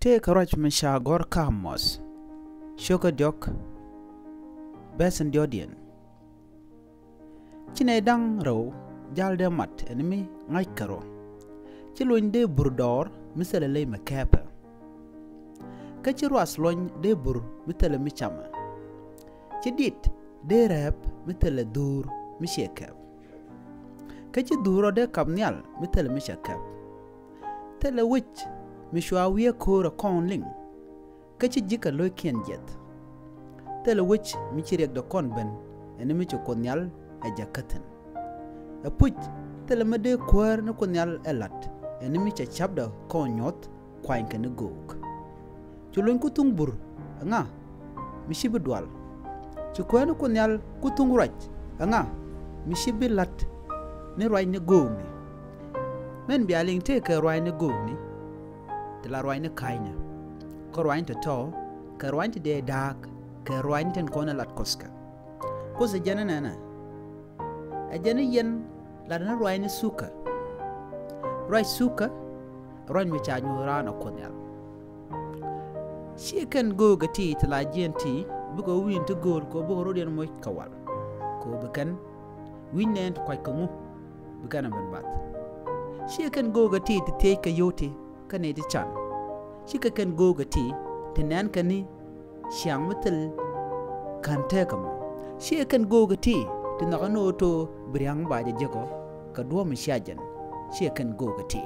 Te karaj mishagor kamos. Shoka diok. Besen diodien. Chine dang ro. Jalde mat enemi ngay karo. Chiluin de burdor misale lay makapa. Kachiru asloin de bur mitale michama. Chidit de rap mitale dur mishekap. Kachi duro de kabnyal mitale mishakap. Tele wich mishwawiya kora konling. Kachi jika loy kien jet. Tele wich michiriak da konben enemi chokonyal ajakaten. A puj tele mede kwar na konyal elat enemi cha chabda konyot kwainka ne gok. Chulun kutung bur nga mishibi dwal. Chukwa na konyal kutung raj nga mishibi lat ne rwai ne gogni. Men bialing te ka rwai ne gogni tela rwai ne kaina. Ka rwai te to ka rwai te de dak ka rwai ten kona lat koska. Kosa jana nana a jana yen ladana rwai ne suka. Rwai suka rwai me chanyo rana konyal. She can go gati tela GNT bugo win to go ko bugo rodian mo kawal. Ko bekan win nen kwai kamu bekana ben bat. She can go gati to take a yote kanedi chan. She can go gati to nan kani siang metal kan tekamo. She can go gati to nakano to briang ba de jego kadwo mishajan. She can go gati.